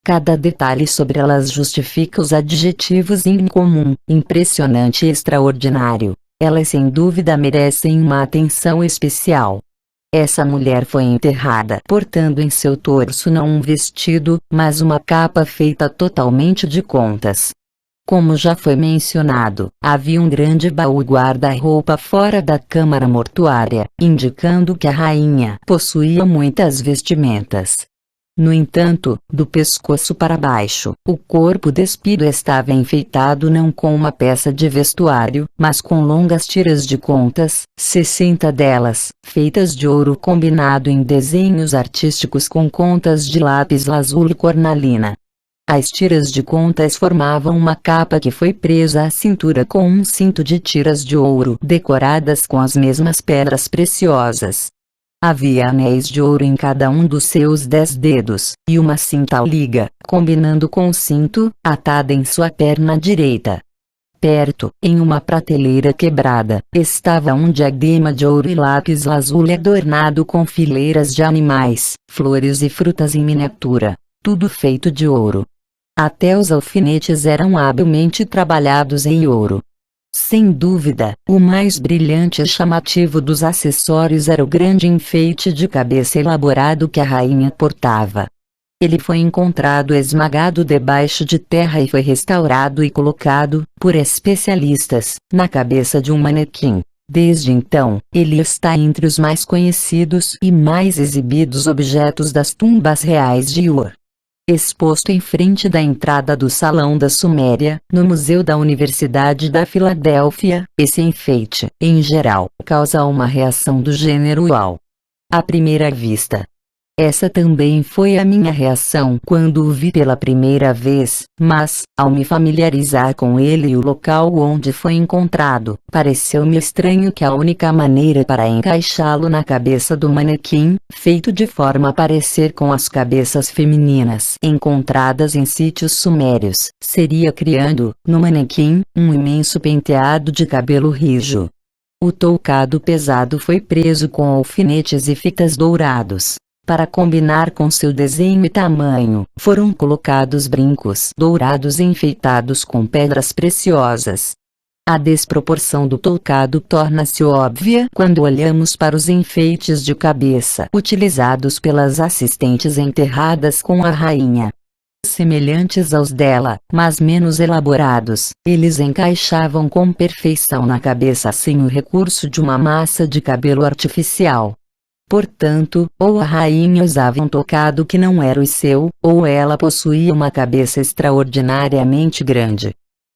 Cada detalhe sobre elas justifica os adjetivos incomum, impressionante e extraordinário. Elas sem dúvida merecem uma atenção especial. Essa mulher foi enterrada portando em seu torso não um vestido, mas uma capa feita totalmente de contas. Como já foi mencionado, havia um grande baú guarda-roupa fora da câmara mortuária, indicando que a rainha possuía muitas vestimentas. No entanto, do pescoço para baixo, o corpo despido estava enfeitado não com uma peça de vestuário, mas com longas tiras de contas, 60 delas, feitas de ouro combinado em desenhos artísticos com contas de lápis lazuli cornalina. As tiras de contas formavam uma capa que foi presa à cintura com um cinto de tiras de ouro decoradas com as mesmas pedras preciosas. Havia anéis de ouro em cada um dos seus 10 dedos, e uma cinta-liga, combinando com o cinto, atada em sua perna direita. Perto, em uma prateleira quebrada, estava um diadema de ouro e lápis lazuli adornado com fileiras de animais, flores e frutas em miniatura, tudo feito de ouro. Até os alfinetes eram habilmente trabalhados em ouro. Sem dúvida, o mais brilhante e chamativo dos acessórios era o grande enfeite de cabeça elaborado que a rainha portava. Ele foi encontrado esmagado debaixo de terra e foi restaurado e colocado, por especialistas, na cabeça de um manequim. Desde então, ele está entre os mais conhecidos e mais exibidos objetos das tumbas reais de Ur. Exposto em frente da entrada do Salão da Suméria, no Museu da Universidade da Filadélfia, esse enfeite, em geral, causa uma reação do gênero uau! À primeira vista. Essa também foi a minha reação quando o vi pela primeira vez, mas, ao me familiarizar com ele e o local onde foi encontrado, pareceu-me estranho que a única maneira para encaixá-lo na cabeça do manequim, feito de forma a parecer com as cabeças femininas encontradas em sítios sumérios, seria criando, no manequim, um imenso penteado de cabelo rijo. O toucado pesado foi preso com alfinetes e fitas dourados. Para combinar com seu desenho e tamanho, foram colocados brincos dourados enfeitados com pedras preciosas. A desproporção do toucado torna-se óbvia quando olhamos para os enfeites de cabeça utilizados pelas assistentes enterradas com a rainha. Semelhantes aos dela, mas menos elaborados, eles encaixavam com perfeição na cabeça sem o recurso de uma massa de cabelo artificial. Portanto, ou a rainha usava um toucado que não era o seu, ou ela possuía uma cabeça extraordinariamente grande.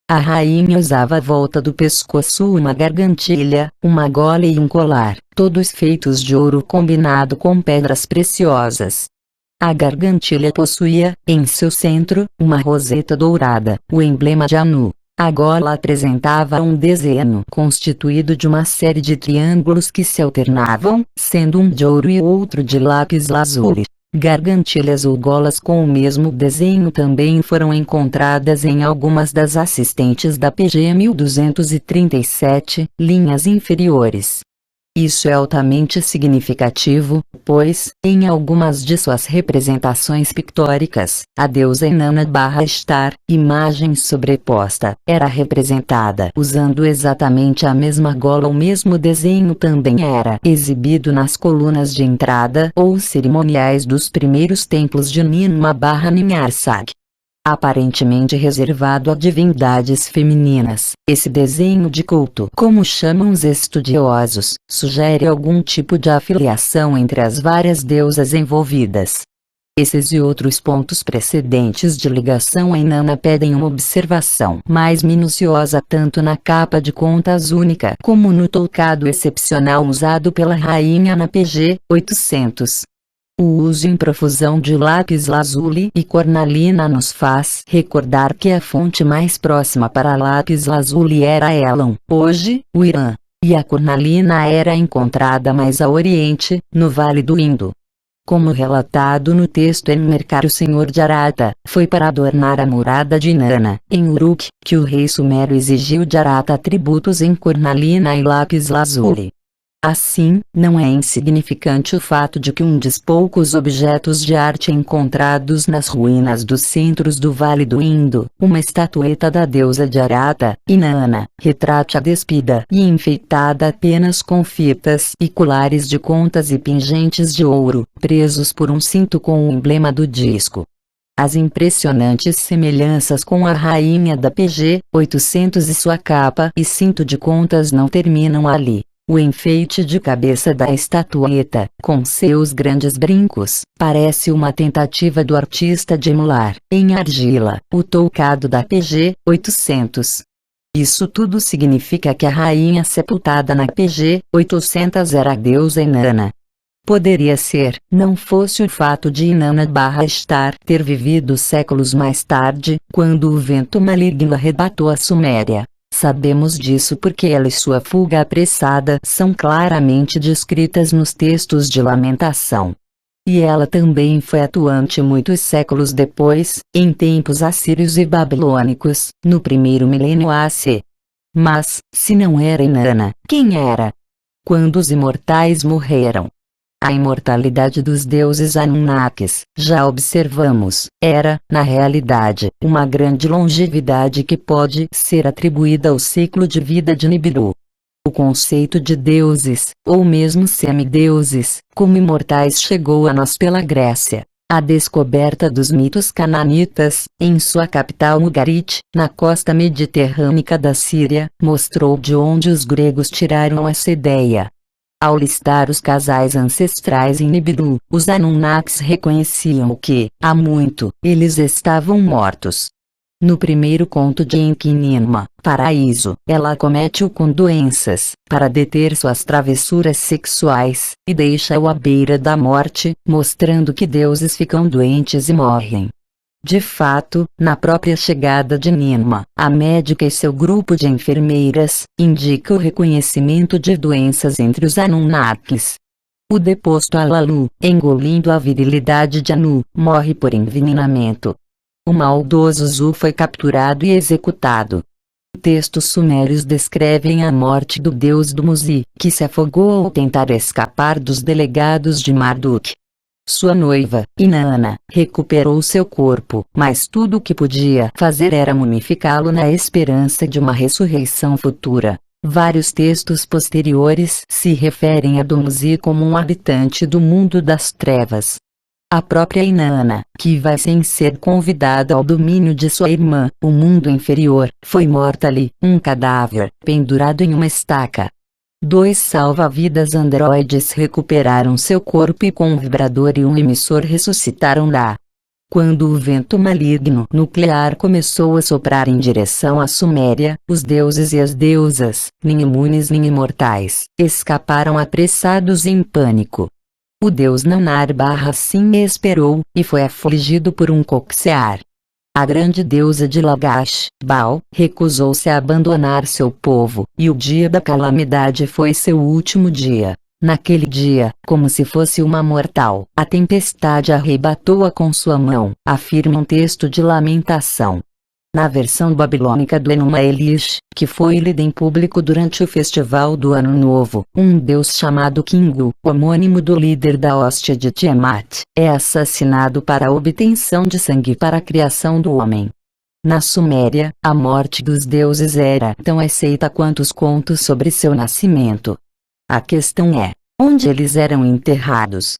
A rainha usava à volta do pescoço uma gargantilha, uma gola e um colar, todos feitos de ouro combinado com pedras preciosas. A gargantilha possuía, em seu centro, uma roseta dourada, o emblema de Anu. A gola apresentava um desenho constituído de uma série de triângulos que se alternavam, sendo um de ouro e outro de lápis lazuli. Gargantilhas ou golas com o mesmo desenho também foram encontradas em algumas das assistentes da PG 1237, linhas inferiores. Isso é altamente significativo, pois, em algumas de suas representações pictóricas, a deusa Inanna/Estar, imagem sobreposta, era representada usando exatamente a mesma gola. O mesmo desenho também era exibido nas colunas de entrada ou cerimoniais dos primeiros templos de Ninmah/Ninarsag. Aparentemente reservado a divindades femininas, esse desenho de culto, como chamam os estudiosos, sugere algum tipo de afiliação entre as várias deusas envolvidas. Esses e outros pontos precedentes de ligação a Inanna pedem uma observação mais minuciosa tanto na capa de contas única como no toucado excepcional usado pela rainha na PG 800. O uso em profusão de lápis lazuli e cornalina nos faz recordar que a fonte mais próxima para lápis lazuli era Elon, hoje, o Irã, e a cornalina era encontrada mais a oriente, no Vale do Indo. Como relatado no texto Enmerkar, o senhor de Arata, foi para adornar a morada de Inanna, em Uruk, que o rei sumério exigiu de Arata tributos em cornalina e lápis lazuli. Assim, não é insignificante o fato de que um dos poucos objetos de arte encontrados nas ruínas dos centros do Vale do Indo, uma estatueta da deusa de Arata, Inanna, retrate-a despida e enfeitada apenas com fitas e colares de contas e pingentes de ouro, presos por um cinto com o emblema do disco. As impressionantes semelhanças com a rainha da PG 800 e sua capa e cinto de contas não terminam ali. O enfeite de cabeça da estatueta, com seus grandes brincos, parece uma tentativa do artista de emular, em argila, o toucado da PG 800. Isso tudo significa que a rainha sepultada na PG 800 era a deusa Inanna. Poderia ser, não fosse o fato de Inanna/Estar ter vivido séculos mais tarde, quando o vento maligno arrebatou a Suméria. Sabemos disso porque ela e sua fuga apressada são claramente descritas nos textos de lamentação. E ela também foi atuante muitos séculos depois, em tempos assírios e babilônicos, no primeiro milênio AC. Mas, se não era Inanna, quem era? Quando os imortais morreram, a imortalidade dos deuses Anunnakis, já observamos, era, na realidade, uma grande longevidade que pode ser atribuída ao ciclo de vida de Nibiru. O conceito de deuses, ou mesmo semideuses, como imortais chegou a nós pela Grécia. A descoberta dos mitos cananitas, em sua capital Ugarit, na costa mediterrânea da Síria, mostrou de onde os gregos tiraram essa ideia. Ao listar os casais ancestrais em Nibiru, os Anunnakis reconheciam que, há muito, eles estavam mortos. No primeiro conto de Enki Ninma, Paraíso, ela acomete-o com doenças, para deter suas travessuras sexuais, e deixa-o à beira da morte, mostrando que deuses ficam doentes e morrem. De fato, na própria chegada de Ninma, a médica e seu grupo de enfermeiras, indica o reconhecimento de doenças entre os Anunnakis. O deposto Alalu, engolindo a virilidade de Anu, morre por envenenamento. O maldoso Zu foi capturado e executado. Textos sumérios descrevem a morte do deus do Muzi, que se afogou ao tentar escapar dos delegados de Marduk. Sua noiva, Inanna, recuperou seu corpo, mas tudo o que podia fazer era mumificá-lo na esperança de uma ressurreição futura. Vários textos posteriores se referem a Dumuzi como um habitante do mundo das trevas. A própria Inanna, que vai sem ser convidada ao domínio de sua irmã, o mundo inferior, foi morta ali, um cadáver, pendurado em uma estaca. 2 salva-vidas androides recuperaram seu corpo e com um vibrador e um emissor ressuscitaram lá. Quando o vento maligno nuclear começou a soprar em direção à Suméria, os deuses e as deusas, nem imunes nem imortais, escaparam apressados em pânico. O deus Nanar-Sim esperou, e foi afligido por um coxear. A grande deusa de Lagash, Baal, recusou-se a abandonar seu povo, e o dia da calamidade foi seu último dia. Naquele dia, como se fosse uma mortal, a tempestade arrebatou-a com sua mão, afirma um texto de lamentação. Na versão babilônica do Enuma Elish, que foi lida em público durante o festival do Ano Novo, um deus chamado Kingu, homônimo do líder da hóstia de Tiamat, é assassinado para a obtenção de sangue para a criação do homem. Na Suméria, a morte dos deuses era tão aceita quanto os contos sobre seu nascimento. A questão é, onde eles eram enterrados?